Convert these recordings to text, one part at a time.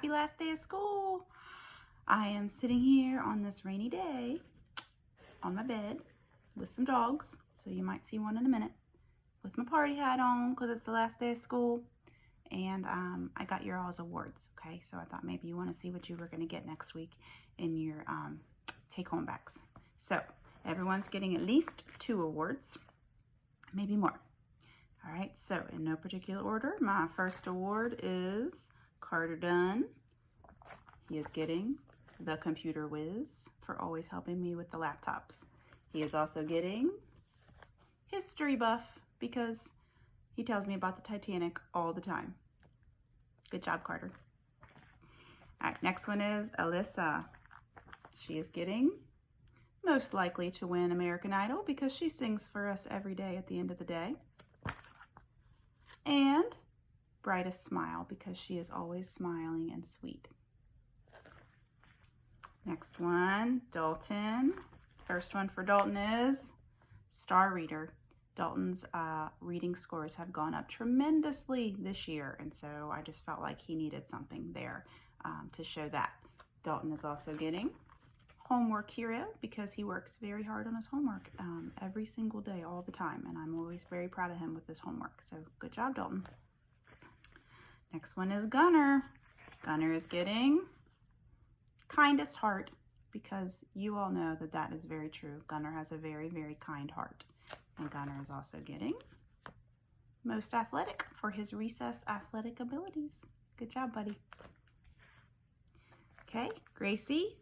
Happy last day of school. I am sitting here on this rainy day on my bed with some dogs, so you might see one in a minute, with my party hat on because it's the last day of school. And I got your all's awards, okay? So I thought maybe you want to see what you were going to get next week in your take-home bags. So everyone's getting at least 2 awards, maybe more. All right, so in no particular order, my first award is Carter Dunn. He is getting the Computer Whiz for always helping me with the laptops. He is also getting History Buff because he tells me about the Titanic all the time. Good job, Carter. All right, next one is Alyssa. She is getting Most Likely to Win American Idol because she sings for us every day at the end of the day. And Brightest Smile because she is always smiling and sweet. Next one, Dalton. First one for Dalton is Star Reader. Dalton's reading scores have gone up tremendously this year, and so I just felt like he needed something there to show that. Dalton is also getting Homework Hero because he works very hard on his homework every single day, all the time, and I'm always very proud of him with his homework, so good job, Dalton. Next one is Gunner. Gunner is getting Kindest Heart because you all know that that is very true. Gunner has a very, very kind heart. And Gunner is also getting Most Athletic for his recess athletic abilities. Good job, buddy. Okay, Gracie,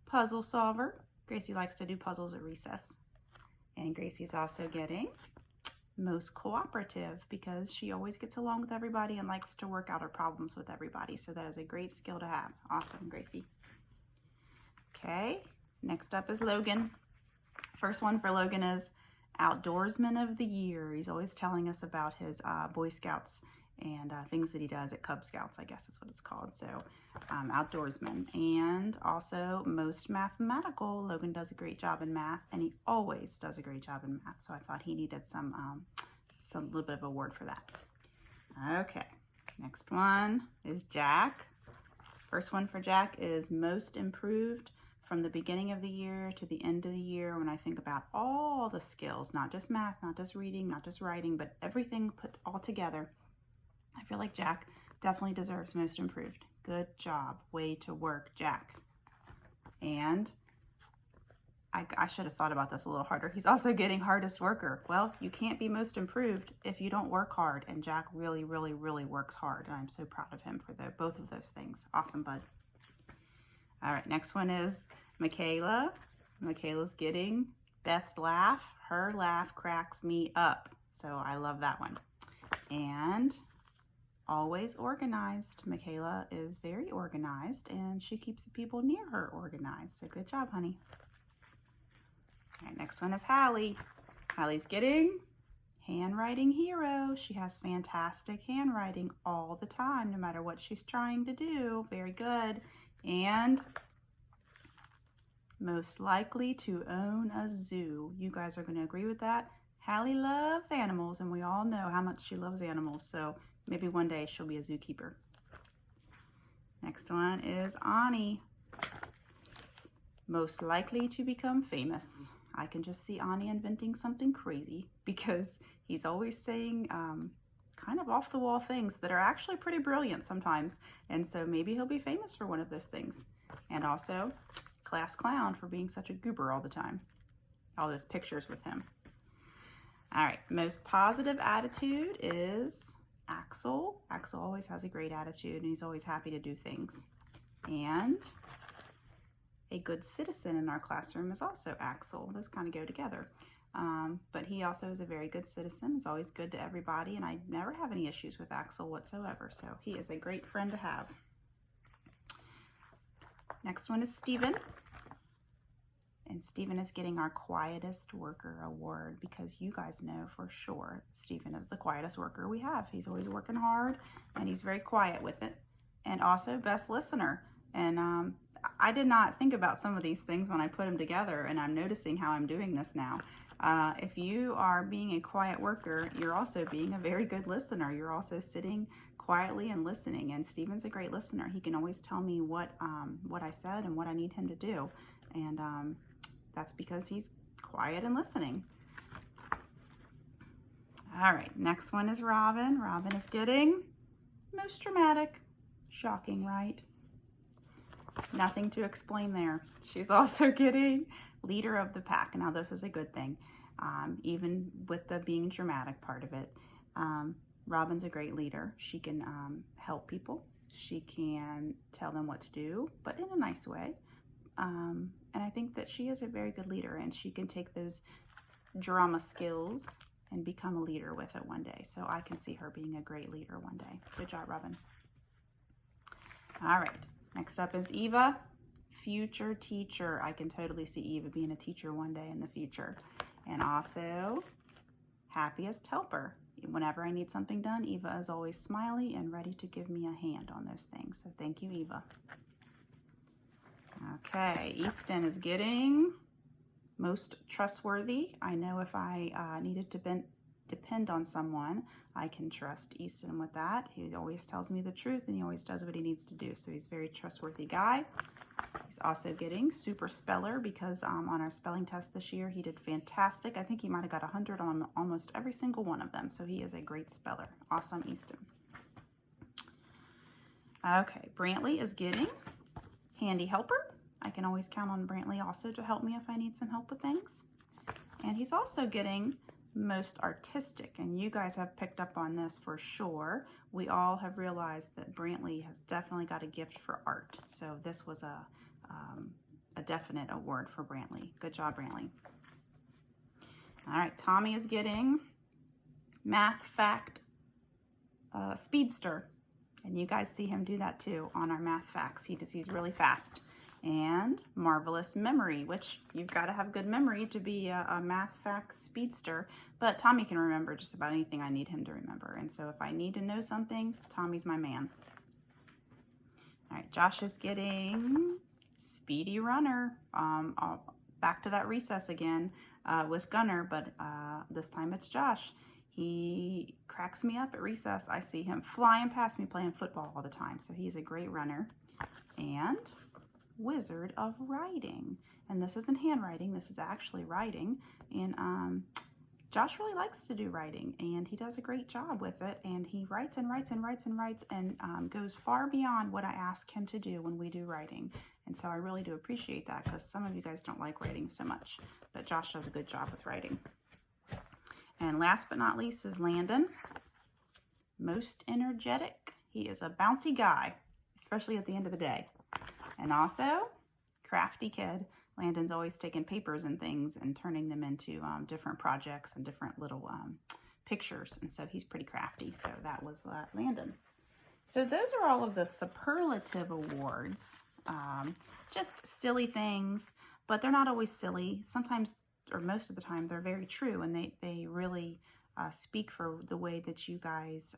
Puzzle Solver. Gracie likes to do puzzles at recess. And Gracie's also getting Most Cooperative because she always gets along with everybody and likes to work out her problems with everybody. So that is a great skill to have. Awesome, Gracie. Okay, next up is Logan. First one for Logan is Outdoorsman of the Year. He's always telling us about his Boy Scouts and things that he does at Cub Scouts, I guess is what it's called. So Outdoorsman. And also Most Mathematical. Logan does a great job in math, and he always does a great job in math. So I thought he needed some little bit of award for that. Okay, next one is Jack. First one for Jack is Most Improved from the beginning of the year to the end of the year. When I think about all the skills, not just math, not just reading, not just writing, but everything put all together, I feel like Jack definitely deserves Most Improved. Good job. Way to work, Jack. And I should have thought about this a little harder. He's also getting Hardest Worker. Well, you can't be Most Improved if you don't work hard. And Jack really, really, really works hard. And I'm so proud of him for both of those things. Awesome, bud. All right, next one is Michaela. Michaela's getting Best Laugh. Her laugh cracks me up. So I love that one. And Always Organized. Michaela is very organized and she keeps the people near her organized. So good job, honey. All right, next one is Hallie. Hallie's getting Handwriting Hero. She has fantastic handwriting all the time, no matter what she's trying to do. Very good. And Most Likely to Own a Zoo. You guys are going to agree with that. Hallie loves animals, and we all know how much she loves animals, so maybe one day she'll be a zookeeper. Next one is Ani. Most Likely to Become Famous. I can just see Ani inventing something crazy because he's always saying kind of off-the-wall things that are actually pretty brilliant sometimes, and so maybe he'll be famous for one of those things. And also Class Clown for being such a goober all the time. All those pictures with him. All right, Most Positive Attitude is Axel. Axel always has a great attitude and he's always happy to do things. And a Good Citizen in our classroom is also Axel. Those kind of go together. But he also is a very good citizen. It's always good to everybody, and I never have any issues with Axel whatsoever. So he is a great friend to have. Next one is Stephen. And Stephen is getting our Quietest Worker award because you guys know for sure Stephen is the quietest worker we have. He's always working hard and he's very quiet with it. And also Best Listener. And I did not think about some of these things when I put them together, and I'm noticing how I'm doing this now. If you are being a quiet worker, you're also being a very good listener. You're also sitting quietly and listening. And Stephen's a great listener. He can always tell me what I said and what I need him to do. And that's because he's quiet and listening. All right, next one is Robin. Robin is getting most dramatic. Shocking, right? Nothing to explain there. She's also getting leader of the pack. Now this is a good thing, even with the being dramatic part of it. Robin's a great leader. She can help people. She can tell them what to do, but in a nice way. And I think that she is a very good leader, and she can take those drama skills and become a leader with it one day. So I can see her being a great leader one day. Good job, Robin. All right, next up is Eva, future teacher. I can totally see Eva being a teacher one day in the future. And also, happiest helper. Whenever I need something done, Eva is always smiley and ready to give me a hand on those things. So thank you, Eva. Okay, Easton is getting most trustworthy. I know if I needed to depend on someone, I can trust Easton with that. He always tells me the truth, and he always does what he needs to do. So he's a very trustworthy guy. He's also getting super speller because on our spelling test this year, he did fantastic. I think he might have got 100 on almost every single one of them. So he is a great speller. Awesome, Easton. Okay, Brantley is getting handy helper. I can always count on Brantley also to help me if I need some help with things. And he's also getting most artistic, and you guys have picked up on this for sure. We all have realized that Brantley has definitely got a gift for art. So this was a definite award for Brantley. Good job, Brantley. All right, Tommy is getting math fact speedster. And you guys see him do that too on our math facts. He's really fast. And marvelous memory, which you've got to have good memory to be a math facts speedster. But Tommy can remember just about anything I need him to remember. And so if I need to know something, Tommy's my man. All right, Josh is getting speedy runner. Back to that recess again with Gunner, but this time it's Josh. He cracks me up at recess. I see him flying past me playing football all the time. So he's a great runner. And Wizard of Writing. And this isn't handwriting, this is actually writing. And Josh really likes to do writing, and he does a great job with it. And he writes and writes and writes and writes and goes far beyond what I ask him to do when we do writing. And so I really do appreciate that, because some of you guys don't like writing so much. But Josh does a good job with writing. And last but not least is Landon. Most energetic. He is a bouncy guy, especially at the end of the day. And also, crafty kid. Landon's always taking papers and things and turning them into different projects and different little pictures. And so he's pretty crafty. So that was Landon. So those are all of the superlative awards. Just silly things, but they're not always silly. Sometimes, or most of the time, they're very true, and they really speak for the way that you guys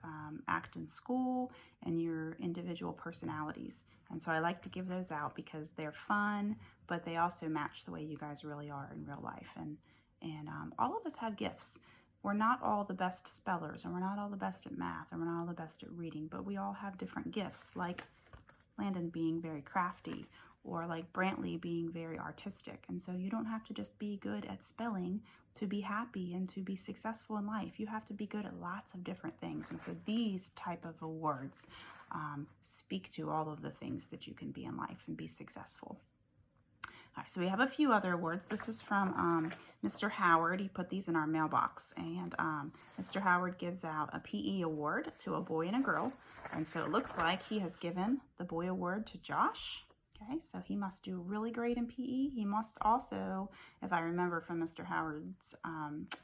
act in school and your individual personalities. And so I like to give those out because they're fun, but they also match the way you guys really are in real life. And all of us have gifts. We're not all the best spellers, and we're not all the best at math, and we're not all the best at reading, but we all have different gifts, like Landon being very crafty, or like Brantley being very artistic. And so you don't have to just be good at spelling to be happy and to be successful in life. You have to be good at lots of different things. And so these type of awards speak to all of the things that you can be in life and be successful. All right, so we have a few other awards. This is from Mr. Howard. He put these in our mailbox. And Mr. Howard gives out a PE award to a boy and a girl. And so it looks like he has given the boy award to Josh. Okay, so he must do really great in PE. He must also, if I remember from Mr. Howard's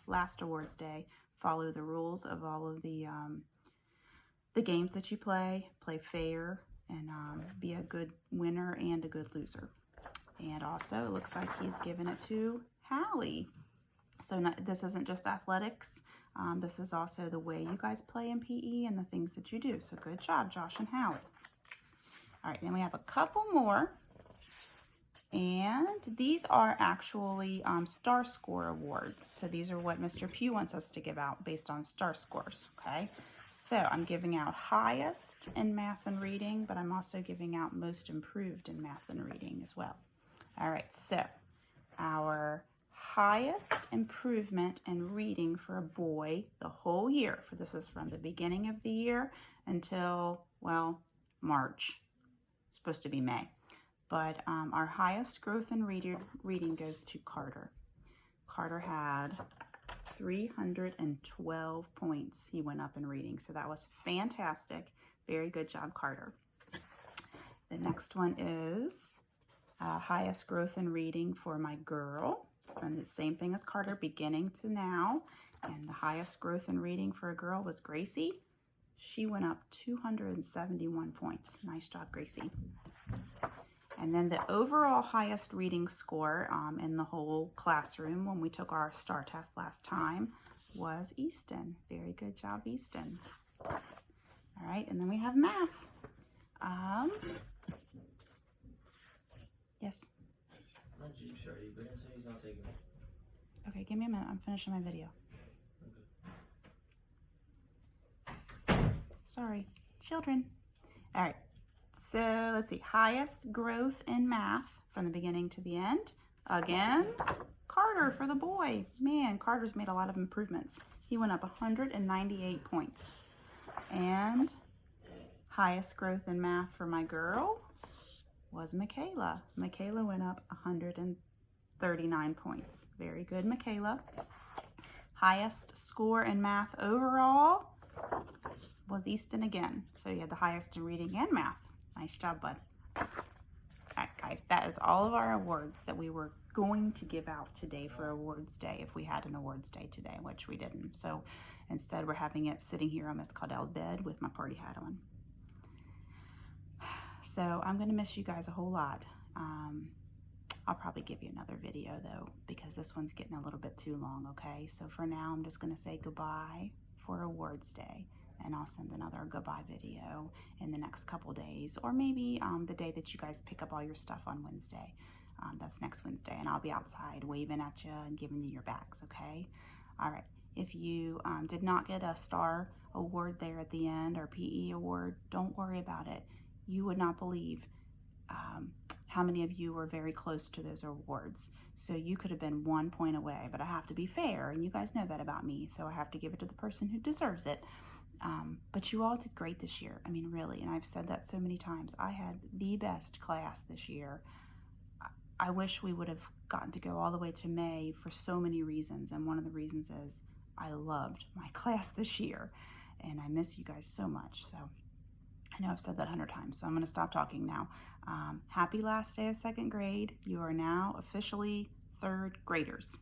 last awards day, follow the rules of all of the games that you play fair, and be a good winner and a good loser. And also, it looks like he's given it to Hallie. So this isn't just athletics. This is also the way you guys play in PE and the things that you do. So good job, Josh and Hallie. All right, then we have a couple more. And these are actually star score awards. So these are what Mr. Pugh wants us to give out based on star scores, okay? So I'm giving out highest in math and reading, but I'm also giving out most improved in math and reading as well. All right, so our highest improvement in reading for a boy the whole year, for this is from the beginning of the year until, well, March. It's supposed to be May. But our highest growth in reading goes to Carter. Carter had 312 points. He went up in reading, so that was fantastic. Very good job, Carter. The next one is highest growth in reading for my girl. And the same thing as Carter, beginning to now. And the highest growth in reading for a girl was Gracie. She went up 271 points. Nice job, Gracie. And then the overall highest reading score in the whole classroom when we took our STAR test last time was Easton. Very good job, Easton. All right, and then we have math. Yes? My Jeep's ready, but so he's not taking it. Okay, give me a minute. I'm finishing my video. Okay. Sorry, children. All right. So let's see, highest growth in math from the beginning to the end. Again, Carter for the boy. Man, Carter's made a lot of improvements. He went up 198 points. And highest growth in math for my girl was Michaela. Michaela went up 139 points. Very good, Michaela. Highest score in math overall was Easton again. So you had the highest in reading and math. Nice job, bud. All right, guys, that is all of our awards that we were going to give out today for Awards Day if we had an Awards Day today, which we didn't. So instead, we're having it sitting here on Miss Caudell's bed with my party hat on. So I'm going to miss you guys a whole lot. I'll probably give you another video, though, because this one's getting a little bit too long, okay? So for now, I'm just going to say goodbye for Awards Day. And I'll send another goodbye video in the next couple days, or maybe the day that you guys pick up all your stuff on Wednesday. That's next Wednesday, and I'll be outside waving at you and giving you your bags, okay? All right, if you did not get a STAR award there at the end, or PE award, don't worry about it. You would not believe how many of you were very close to those awards. So you could have been 1 point away, but I have to be fair, and you guys know that about me, so I have to give it to the person who deserves it. But you all did great this year. I mean, really, and I've said that so many times. I had the best class this year. I wish we would have gotten to go all the way to May for so many reasons, and one of the reasons is I loved my class this year, and I miss you guys so much. So I know I've said that 100 times, so I'm going to stop talking now. Happy last day of 2nd grade. You are now officially 3rd graders.